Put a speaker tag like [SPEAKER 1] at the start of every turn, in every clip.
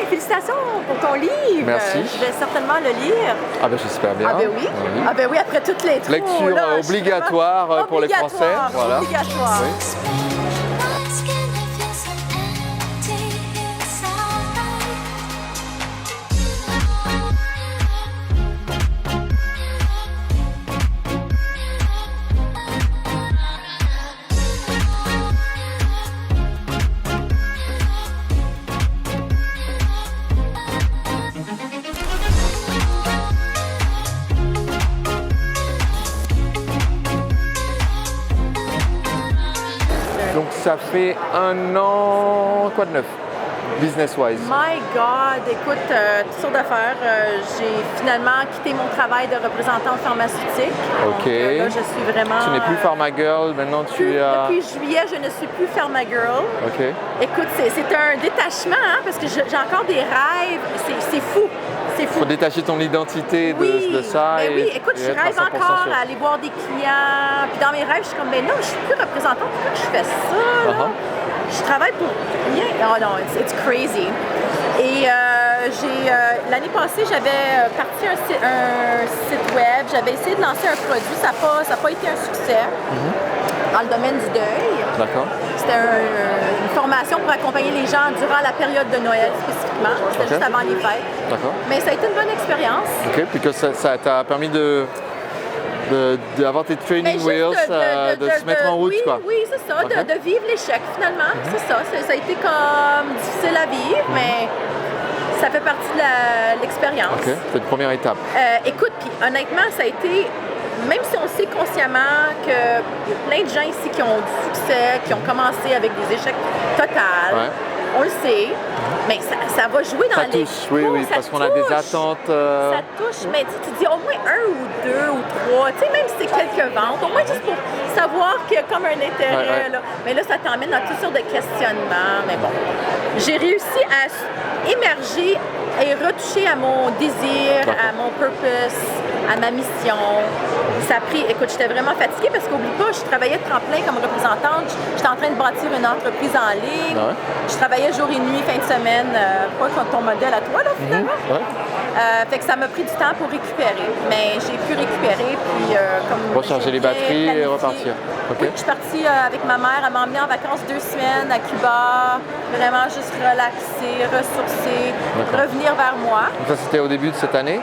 [SPEAKER 1] félicitations pour ton livre.
[SPEAKER 2] Merci.
[SPEAKER 1] Je vais certainement le lire.
[SPEAKER 2] Ah ben j'espère bien.
[SPEAKER 1] Ah ben oui.
[SPEAKER 2] Oui.
[SPEAKER 1] Ah ben oui, après toutes les trous.
[SPEAKER 2] Lecture
[SPEAKER 1] là,
[SPEAKER 2] obligatoire pour les Français. Voilà.
[SPEAKER 1] Obligatoire.
[SPEAKER 2] Oui. Donc ça fait 1 an, quoi de neuf, business-wise?
[SPEAKER 1] My God, écoute, toutes sortes d'affaires. J'ai finalement quitté mon travail de représentante pharmaceutique.
[SPEAKER 2] Ok.
[SPEAKER 1] Donc, là, je suis vraiment...
[SPEAKER 2] Tu n'es plus Pharma Girl, maintenant tu es à...
[SPEAKER 1] Depuis juillet, je ne suis plus Pharma Girl.
[SPEAKER 2] Ok.
[SPEAKER 1] Écoute, c'est un détachement, hein, parce que j'ai encore des rêves. C'est fou. C'est fou.
[SPEAKER 2] Faut détacher ton identité de ça.
[SPEAKER 1] Ben
[SPEAKER 2] et,
[SPEAKER 1] oui, écoute,
[SPEAKER 2] et
[SPEAKER 1] je
[SPEAKER 2] être à
[SPEAKER 1] rêve
[SPEAKER 2] 100%
[SPEAKER 1] encore
[SPEAKER 2] sûr.
[SPEAKER 1] à aller voir des clients. Puis dans mes rêves, je suis comme, ben non, je suis plus représentante. Pourquoi je fais ça, là? Je travaille pour rien. Oh non, it's crazy. Et l'année passée, j'avais parti un site web. J'avais essayé de lancer un produit. Ça n'a pas été un succès dans le domaine du deuil.
[SPEAKER 2] D'accord.
[SPEAKER 1] C'était une formation pour accompagner les gens durant la période de Noël spécifiquement. C'était juste avant les fêtes.
[SPEAKER 2] D'accord.
[SPEAKER 1] Mais ça a été une bonne expérience.
[SPEAKER 2] Ok, puis que ça t'a permis d'avoir tes training wheels, de se mettre en route,
[SPEAKER 1] oui,
[SPEAKER 2] quoi.
[SPEAKER 1] Oui, c'est ça,
[SPEAKER 2] Okay.
[SPEAKER 1] de vivre l'échec finalement. C'est ça, ça a été comme difficile à vivre, mais ça fait partie de l'expérience.
[SPEAKER 2] Ok, c'est une première étape.
[SPEAKER 1] Écoute, puis honnêtement, ça a été, même si on sait consciemment qu'il y a plein de gens ici qui ont du succès, qui ont commencé avec des échecs totals, on le sait, mais ça va jouer dans les...
[SPEAKER 2] Ça touche, oui, parce qu'on a des attentes...
[SPEAKER 1] Ça touche, mais tu dis au moins 1 ou 2 ou 3, tu sais, même si c'est quelques ventes, au moins juste pour savoir qu'il y a comme un intérêt. Là. Mais là, ça t'emmène dans toutes sortes de questionnements. Mais bon, j'ai réussi à émerger et retoucher à mon désir, à mon purpose, à ma mission. Ça a pris, écoute, j'étais vraiment fatiguée parce qu'oublie pas, je travaillais de tremplin comme représentante. J'étais en train de bâtir une entreprise en ligne. Je travaillais jour et nuit, fin de semaine, pas contre ton modèle à toi, là, finalement. Fait que ça m'a pris du temps pour récupérer. Mais j'ai pu récupérer, puis comme...
[SPEAKER 2] recharger les batteries et repartir.
[SPEAKER 1] Oui, je suis partie avec ma mère. Elle m'a emmenée en vacances 2 semaines à Cuba. Vraiment juste relaxer, ressourcer, revenir vers moi.
[SPEAKER 2] Donc ça, c'était au début de cette année?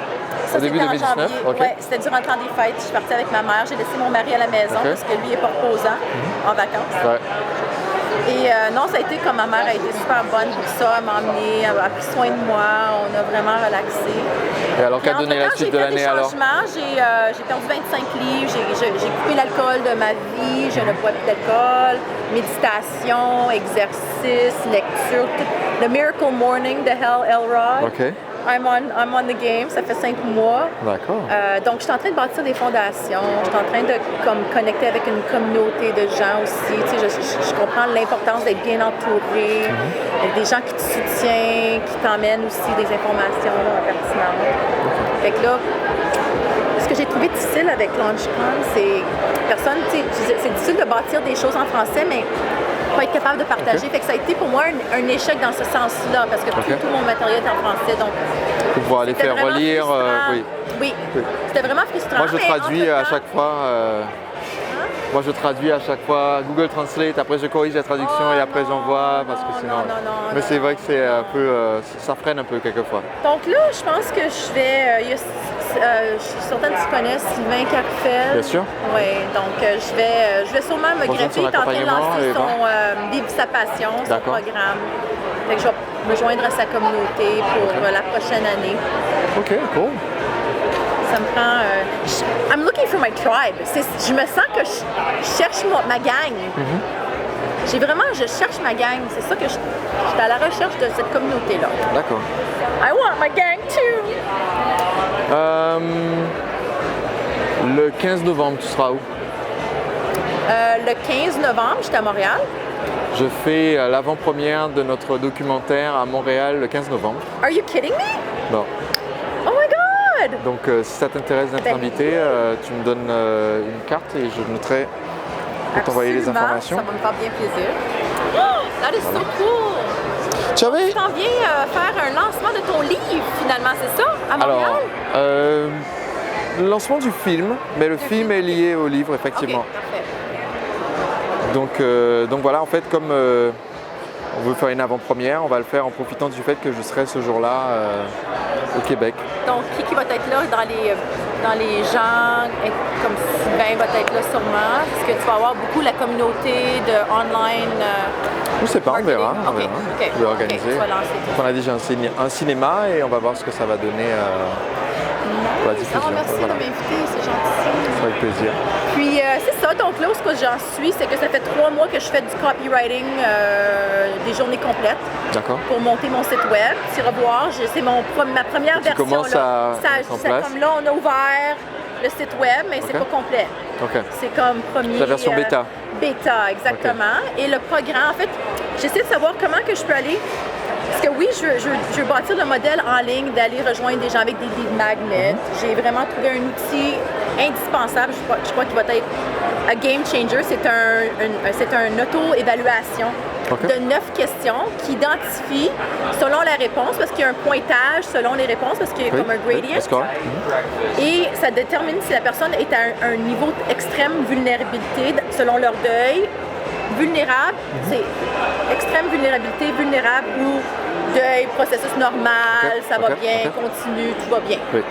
[SPEAKER 1] Ça,
[SPEAKER 2] au début 2019?
[SPEAKER 1] Oui, c'était durant le temps des fêtes. Je suis partie avec ma mère. J'ai laissé mon mari à la maison parce que lui est pas reposant en vacances. Et non, ça a été comme ma mère a été super bonne pour ça. Elle m'a emmenée, elle a pris soin de moi. On a vraiment relaxé.
[SPEAKER 2] Et alors, qu'a donné la suite de l'année alors?
[SPEAKER 1] J'ai perdu 25 livres. J'ai coupé l'alcool de ma vie. Je ne bois plus d'alcool. Méditation, exercice, lecture. Le Miracle Morning de Hal Elrod.
[SPEAKER 2] OK.
[SPEAKER 1] I'm on the game, ça fait 5 mois.
[SPEAKER 2] D'accord.
[SPEAKER 1] Donc, je suis en train de bâtir des fondations. Je suis en train de connecter avec une communauté de gens aussi. Tu sais, je comprends l'importance d'être bien entouré, avec des gens qui te soutiennent, qui t'emmènent aussi des informations pertinentes. Fait que là, ce que j'ai trouvé difficile avec LaunchCon, c'est c'est difficile de bâtir des choses en français, mais pas être capable de partager. Fait que ça a été pour moi un échec dans ce sens-là, parce que tout mon matériel est en français. Donc,
[SPEAKER 2] pour pouvoir les faire relire,
[SPEAKER 1] oui. C'était vraiment frustrant.
[SPEAKER 2] Moi, je traduis à chaque fois. Moi, je traduis à chaque fois Google Translate. Après, je corrige la traduction et après, j'envoie parce que sinon. Mais c'est vrai que c'est un peu, ça freine un peu quelquefois.
[SPEAKER 1] Donc là, je pense que je vais. Je suis certaine que tu connais Sylvain Carfel.
[SPEAKER 2] Bien sûr.
[SPEAKER 1] Oui, donc je vais sûrement me greffer. Il est en train de lancer Vivre sa passion, son programme. Fait que je vais me joindre à sa communauté pour la prochaine année.
[SPEAKER 2] OK, cool.
[SPEAKER 1] Ça me prend... I'm looking for my tribe. Je me sens que je cherche ma gang. Je cherche ma gang. C'est ça que je suis à la recherche de cette communauté-là.
[SPEAKER 2] D'accord.
[SPEAKER 1] I want my gang too.
[SPEAKER 2] Le 15 novembre, tu seras où?
[SPEAKER 1] Le 15 novembre, j'étais à Montréal.
[SPEAKER 2] Je fais l'avant-première de notre documentaire à Montréal le 15 novembre.
[SPEAKER 1] Are you kidding me?
[SPEAKER 2] Non.
[SPEAKER 1] Oh my God!
[SPEAKER 2] Donc, si ça t'intéresse d'être invité, tu me donnes une carte et je noterai pour t'envoyer les informations.
[SPEAKER 1] Ça va me faire bien plaisir. Oh, that is so cool!
[SPEAKER 2] Tu savais?
[SPEAKER 1] Je t'en viens faire un lancement finalement, c'est ça, à Montréal?
[SPEAKER 2] Alors, le lancement du film, mais le film est lié au livre, effectivement.
[SPEAKER 1] Okay,
[SPEAKER 2] donc voilà, en fait, comme on veut faire une avant-première, on va le faire en profitant du fait que je serai ce jour-là au Québec.
[SPEAKER 1] Donc, qui va être là dans les gens, comme Sylvain va être là sûrement? Est-ce que tu vas avoir beaucoup la communauté de online?
[SPEAKER 2] Je ne sais pas,
[SPEAKER 1] marketing?
[SPEAKER 2] on verra. Je vais organiser.
[SPEAKER 1] Okay,
[SPEAKER 2] on a déjà un cinéma et on va voir ce que ça va donner pour la diffusion.
[SPEAKER 1] Merci de m'inviter, c'est gentil.
[SPEAKER 2] Avec plaisir.
[SPEAKER 1] Puis c'est ça, donc là où j'en suis, c'est que ça fait 3 mois que je fais du copywriting des journées complètes.
[SPEAKER 2] D'accord.
[SPEAKER 1] Pour monter mon site web. Tu iras voir, c'est ma première version.
[SPEAKER 2] Commences à
[SPEAKER 1] comme là, on a ouvert le site web, mais c'est pas complet. C'est comme premier...
[SPEAKER 2] La version bêta.
[SPEAKER 1] Bêta, exactement. Et le programme, en fait, j'essaie de savoir comment que je peux aller... Parce que oui, je veux bâtir le modèle en ligne, d'aller rejoindre des gens avec des lead magnets. J'ai vraiment trouvé un outil indispensable, je crois qu'il va être un game changer. C'est un auto-évaluation de 9 questions qui identifie selon la réponse, parce qu'il y a un pointage selon les réponses, parce qu'il y a comme un gradient. Et ça détermine si la personne est à un niveau d'extrême vulnérabilité selon leur deuil. Vulnérable, c'est extrême vulnérabilité, vulnérable ou deuil, processus normal, ça va bien, continue, tout va bien.
[SPEAKER 2] Oui.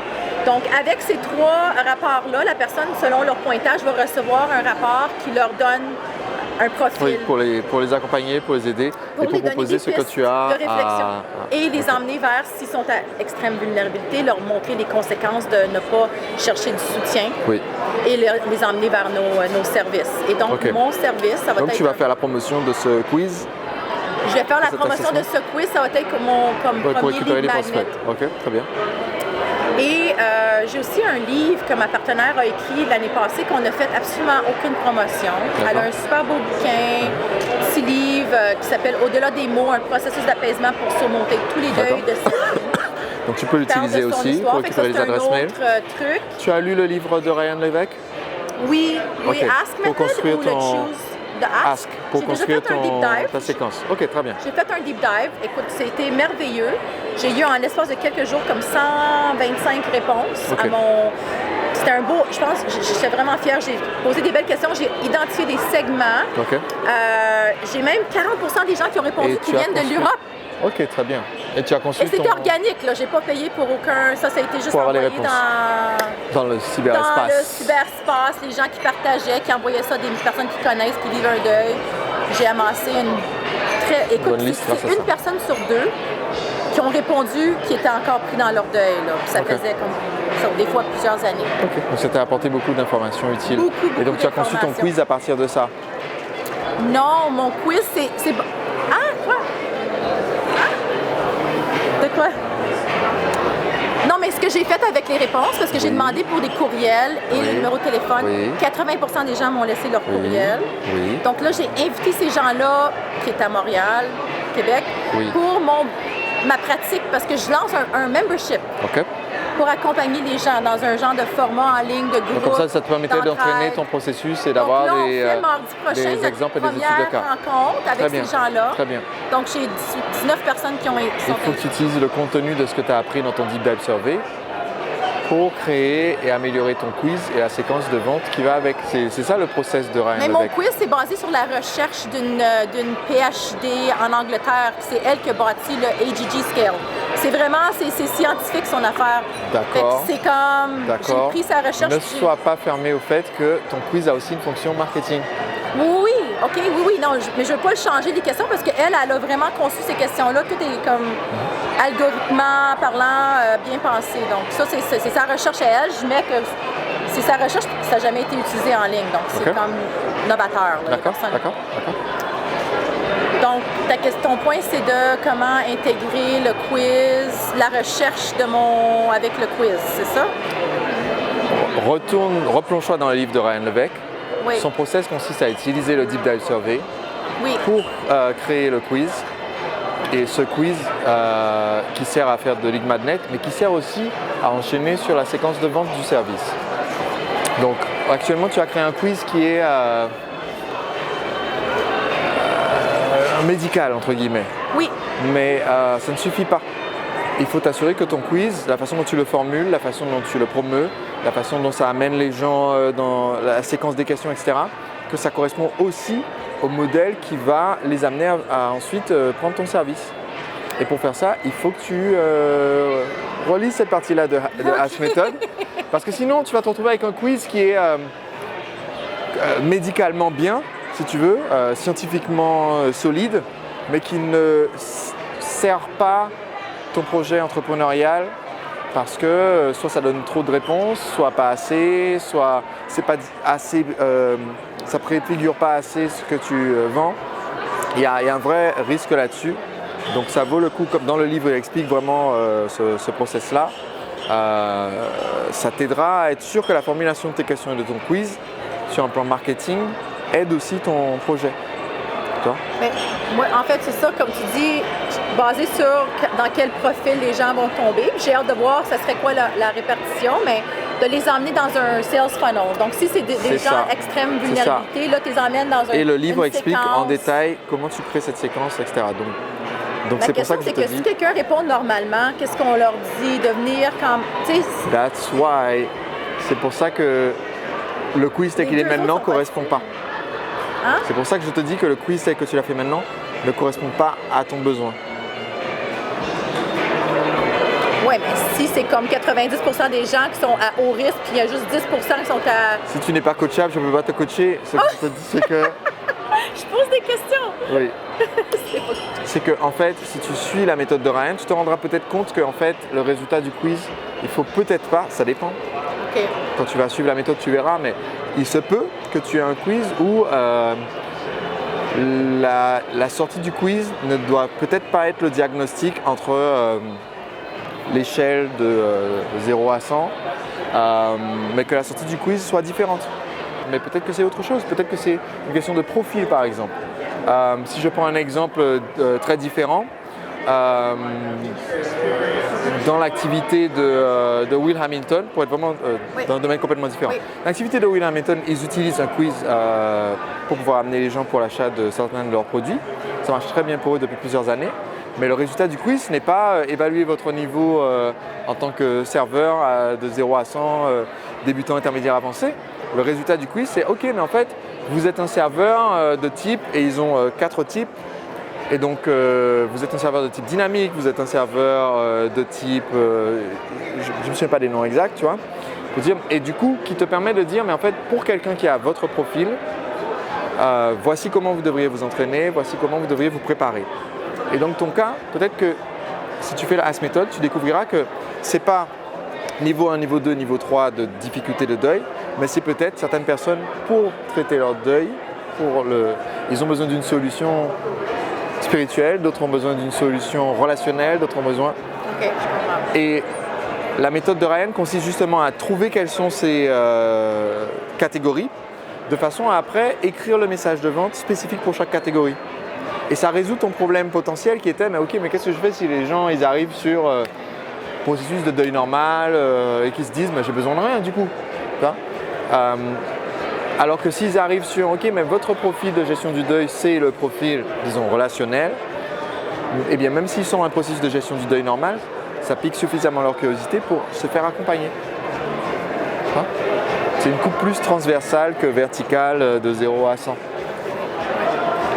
[SPEAKER 1] Donc, avec ces 3 rapports-là, la personne, selon leur pointage, va recevoir un rapport qui leur donne un profil.
[SPEAKER 2] Oui, pour les accompagner, pour les aider et pour proposer ce que tu as
[SPEAKER 1] de réflexion. Et les emmener vers, s'ils sont à extrême vulnérabilité, leur montrer les conséquences de ne pas chercher du soutien.
[SPEAKER 2] Oui.
[SPEAKER 1] Et les emmener vers nos services. Et donc, mon service, ça va être...
[SPEAKER 2] Donc, tu vas faire la promotion de ce quiz?
[SPEAKER 1] Je vais faire la promotion de ce quiz, ça va être comme premier lead magnet.
[SPEAKER 2] OK, très bien.
[SPEAKER 1] Et j'ai aussi un livre que ma partenaire a écrit l'année passée qu'on n'a fait absolument aucune promotion. Elle a un super beau bouquin, petit livre qui s'appelle Au-delà des mots, un processus d'apaisement pour surmonter tous les deuils de sa vie.
[SPEAKER 2] Donc tu peux l'utiliser aussi pour récupérer les adresses mail.
[SPEAKER 1] Truc.
[SPEAKER 2] Tu as lu le livre de Ryan Levesque?
[SPEAKER 1] Oui, Ask Method ou le Choose de Ask.
[SPEAKER 2] Pour construire ta séquence. OK, très bien.
[SPEAKER 1] J'ai fait un deep dive. Écoute, c'était merveilleux. J'ai eu en l'espace de quelques jours comme 125 réponses à mon... C'était un beau... Je pense, j'étais vraiment fière. J'ai posé des belles questions. J'ai identifié des segments. J'ai même 40% des gens qui ont répondu qui viennent de l'Europe.
[SPEAKER 2] OK, très bien. Et tu as conçu
[SPEAKER 1] c'était organique, là. J'ai pas payé pour aucun... Ça a été juste envoyé
[SPEAKER 2] dans le cyberespace.
[SPEAKER 1] Dans le cyberespace, les gens qui partageaient, qui envoyaient ça à des personnes qui connaissent, qui vivent un deuil. J'ai amassé une très... Écoute, c'est une personne sur 2 qui ont répondu qui étaient encore pris dans leur deuil, là. Puis ça faisait comme des fois plusieurs années.
[SPEAKER 2] OK. Donc ça t'a apporté beaucoup d'informations utiles.
[SPEAKER 1] Beaucoup
[SPEAKER 2] Et donc tu as conçu ton quiz à partir de ça?
[SPEAKER 1] Non, mon quiz, c'est... Ah, quoi? De quoi? Non, mais ce que j'ai fait avec les réponses, parce que j'ai demandé pour des courriels et le numéro de téléphone, 80% des gens m'ont laissé leur courriel. Donc là, j'ai invité ces gens-là, qui est à Montréal, Québec, pour ma pratique, parce que je lance un membership. Pour accompagner les gens dans un genre de format en ligne, de groupe.
[SPEAKER 2] Donc comme ça te permettait d'entraîner ton processus et d'avoir des exemples et des études de cas.
[SPEAKER 1] Rencontre avec ces gens-là.
[SPEAKER 2] Très bien.
[SPEAKER 1] Donc j'ai 19 personnes qui ont été...
[SPEAKER 2] Il faut que tu utilises le contenu de ce que tu as appris dans ton Deep Dive Survey pour créer et améliorer ton quiz et la séquence de vente qui va avec. C'est ça le process de Ryan Levesque.
[SPEAKER 1] Mais mon quiz, c'est basé sur la recherche d'une PhD en Angleterre. C'est elle qui a bâti le AGG Scale. C'est vraiment, c'est scientifique son affaire.
[SPEAKER 2] D'accord.
[SPEAKER 1] C'est comme, j'ai pris sa recherche.
[SPEAKER 2] Ne sois pas fermé au fait que ton quiz a aussi une fonction marketing.
[SPEAKER 1] Oui, OK, oui, non, mais je ne veux pas changer les questions parce qu'elle a vraiment conçu ces questions-là. Tout est comme algorithmement parlant, bien pensé. Donc ça, c'est sa recherche à elle. Je mets que c'est sa recherche, ça n'a jamais été utilisé en ligne. Donc c'est comme novateur.
[SPEAKER 2] D'accord.
[SPEAKER 1] Donc ton point, c'est de comment intégrer le quiz, la recherche avec le quiz, c'est ça?
[SPEAKER 2] Replonge-toi dans le livre de Ryan Levesque.
[SPEAKER 1] Oui.
[SPEAKER 2] Son process consiste à utiliser le Deep Dive Survey pour créer le quiz. Et ce quiz qui sert à faire de lead magnet, mais qui sert aussi à enchaîner sur la séquence de vente du service. Donc actuellement, tu as créé un quiz qui est médical, entre guillemets.
[SPEAKER 1] Oui.
[SPEAKER 2] Mais ça ne suffit pas. il faut t'assurer que ton quiz, la façon dont tu le formules, la façon dont tu le promeus, la façon dont ça amène les gens dans la séquence des questions, etc., que ça correspond aussi au modèle qui va les amener à ensuite prendre ton service. Et pour faire ça, il faut que tu relises cette partie-là de HashMethod, parce que sinon tu vas te retrouver avec un quiz qui est médicalement bien, si tu veux, scientifiquement solide, mais qui ne sert pas ton projet entrepreneurial parce que soit ça donne trop de réponses, soit pas assez, soit c'est pas assez, ça préfigure pas assez ce que tu vends. Il y a un vrai risque là-dessus. Donc ça vaut le coup, comme dans le livre il explique vraiment ce process-là. Ça t'aidera à être sûr que la formulation de tes questions et de ton quiz sur un plan marketing aide aussi ton projet. Toi?
[SPEAKER 1] Mais moi, en fait, c'est ça, comme tu dis, basé sur dans quel profil les gens vont tomber. J'ai hâte de voir ça serait quoi la répartition, mais de les emmener dans un sales funnel. Donc, si c'est des gens extrême vulnérabilité, là, tu les emmènes dans
[SPEAKER 2] Et le livre explique en détail comment tu crées cette séquence, etc. Donc
[SPEAKER 1] la
[SPEAKER 2] c'est pour ça
[SPEAKER 1] question,
[SPEAKER 2] que
[SPEAKER 1] c'est
[SPEAKER 2] je te
[SPEAKER 1] que
[SPEAKER 2] dis,
[SPEAKER 1] si quelqu'un répond normalement, qu'est-ce qu'on leur dit? De venir comme...
[SPEAKER 2] That's why. C'est pour ça que le quiz tel qu'il est maintenant ne correspond pas.
[SPEAKER 1] Hein?
[SPEAKER 2] C'est pour ça que je te dis que le quiz tel que tu l'as fait maintenant ne correspond pas à ton besoin.
[SPEAKER 1] Oui, mais si c'est comme 90% des gens qui sont à haut risque, puis il y a juste 10% qui sont à...
[SPEAKER 2] Si tu n'es pas coachable, je ne peux pas te coacher. Ce que je te dis, c'est que...
[SPEAKER 1] Je pose des questions.
[SPEAKER 2] Oui. C'est que en fait, si tu suis la méthode de Ryan, tu te rendras peut-être compte que en fait, le résultat du quiz, il faut peut-être pas, ça dépend.
[SPEAKER 1] Okay.
[SPEAKER 2] Quand tu vas suivre la méthode, tu verras, mais il se peut que tu aies un quiz où la sortie du quiz ne doit peut-être pas être le diagnostic entre l'échelle de 0 à 100, mais que la sortie du quiz soit différente. Mais peut-être que c'est autre chose, peut-être que c'est une question de profil par exemple. Si je prends un exemple très différent, dans l'activité de Will Hamilton, pour être vraiment dans un domaine complètement différent.
[SPEAKER 1] Oui.
[SPEAKER 2] L'activité de Will Hamilton, ils utilisent un quiz pour pouvoir amener les gens pour l'achat de certains de leurs produits. Ça marche très bien pour eux depuis plusieurs années. Mais le résultat du quiz n'est pas évaluer votre niveau en tant que serveur de 0 à 100, débutant, intermédiaire, avancé. Le résultat du quiz, c'est OK, mais en fait, vous êtes un serveur de type, et ils ont 4 types. Et donc, vous êtes un serveur de type dynamique, vous êtes un serveur de type, je ne me souviens pas des noms exacts, tu vois, pour dire, et du coup, qui te permet de dire, mais en fait, pour quelqu'un qui a votre profil, voici comment vous devriez vous entraîner, voici comment vous devriez vous préparer. Et donc, ton cas, peut-être que si tu fais la HashMethod, tu découvriras que ce n'est pas niveau 1, niveau 2, niveau 3 de difficulté de deuil, mais c'est peut-être certaines personnes, pour traiter leur deuil, ils ont besoin d'une solution spirituelle, d'autres ont besoin d'une solution relationnelle, d'autres ont besoin...
[SPEAKER 1] OK, je comprends.
[SPEAKER 2] Et la méthode de Ryan consiste justement à trouver quelles sont ces catégories, de façon à après écrire le message de vente spécifique pour chaque catégorie. Et ça résout ton problème potentiel qui était, mais OK, mais qu'est-ce que je fais si les gens ils arrivent sur processus de deuil normal et qu'ils se disent, mais j'ai besoin de rien du coup. Alors que s'ils arrivent sur, OK, mais votre profil de gestion du deuil, c'est le profil, disons, relationnel, et bien même s'ils sont un processus de gestion du deuil normal, ça pique suffisamment leur curiosité pour se faire accompagner. C'est une coupe plus transversale que verticale de 0 à 100.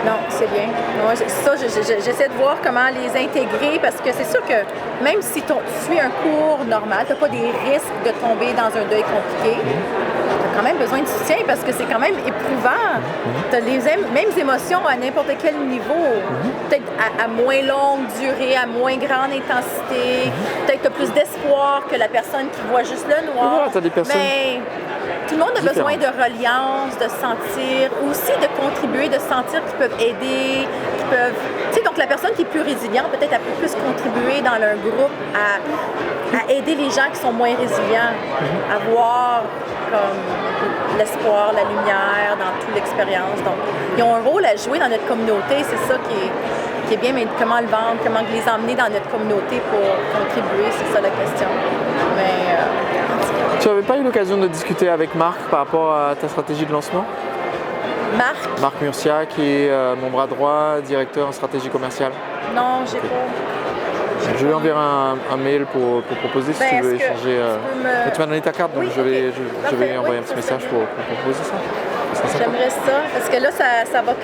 [SPEAKER 1] Non, c'est bien. Moi, ça, j'essaie de voir comment les intégrer parce que c'est sûr que même si tu suis un cours normal, tu n'as pas des risques de tomber dans un deuil compliqué. Tu as quand même besoin de soutien parce que c'est quand même éprouvant. Tu as les mêmes émotions à n'importe quel niveau. Peut-être à moins longue durée, à moins grande intensité. Peut-être tu as plus d'espoir que la personne qui voit juste le noir.
[SPEAKER 2] Voilà, tu as des personnes...
[SPEAKER 1] Mais tout le monde a besoin de reliance, de sentir, aussi de contribuer, de sentir qu'ils peuvent aider, qu'ils peuvent... Tu sais, donc la personne qui est plus résiliente, peut-être elle peut plus contribuer dans leur groupe à aider les gens qui sont moins résilients, à voir comme l'espoir, la lumière dans toute l'expérience. Donc, ils ont un rôle à jouer dans notre communauté, c'est ça qui est bien, mais comment le vendre, comment les emmener dans notre communauté pour contribuer, c'est ça la question. Mais...
[SPEAKER 2] Tu n'avais pas eu l'occasion de discuter avec Marc par rapport à ta stratégie de lancement? Marc Murcia, qui est mon bras droit, directeur en stratégie commerciale.
[SPEAKER 1] Non, j'ai pas.
[SPEAKER 2] Je lui enverrai un mail pour proposer si tu veux échanger. Tu m'as donné ta carte, donc je vais envoyer un petit message pour proposer ça.
[SPEAKER 1] J'aimerais ça, parce que là, ça va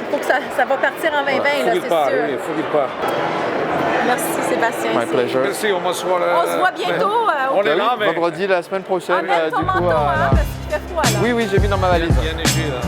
[SPEAKER 1] partir en 2020, là, c'est sûr.
[SPEAKER 3] Oui, il faut qu'il parte.
[SPEAKER 1] Merci Sébastien.
[SPEAKER 2] My pleasure.
[SPEAKER 3] Merci, on se voit
[SPEAKER 1] on se voit bientôt.
[SPEAKER 3] On est là, mais...
[SPEAKER 2] Vendredi, la semaine prochaine.
[SPEAKER 1] Amène ton manteau, parce qu'il fait froid, là.
[SPEAKER 2] Oui, j'ai mis dans ma valise.
[SPEAKER 3] Il y a neigé, là.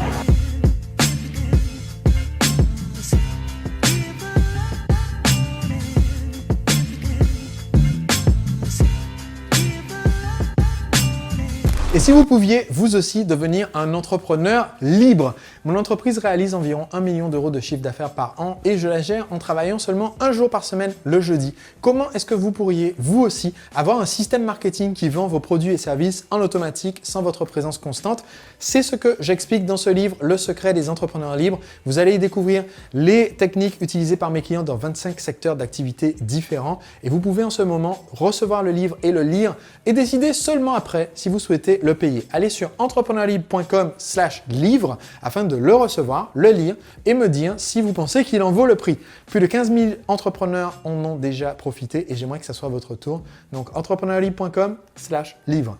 [SPEAKER 4] Et si vous pouviez, vous aussi, devenir un entrepreneur libre? Mon entreprise réalise environ 1 million d'euros de chiffre d'affaires par an et je la gère en travaillant seulement un jour par semaine, le jeudi. Comment est-ce que vous pourriez, vous aussi, avoir un système marketing qui vend vos produits et services en automatique sans votre présence constante? C'est ce que j'explique dans ce livre, Le secret des entrepreneurs libres. Vous allez y découvrir les techniques utilisées par mes clients dans 25 secteurs d'activité différents et vous pouvez en ce moment recevoir le livre et le lire et décider seulement après si vous souhaitez le payer. Allez sur entrepreneurlibre.com/livre afin de le recevoir, le lire et me dire si vous pensez qu'il en vaut le prix. Plus de 15 000 entrepreneurs en ont déjà profité et j'aimerais que ça soit votre tour. Donc entrepreneurlibre.com/livre.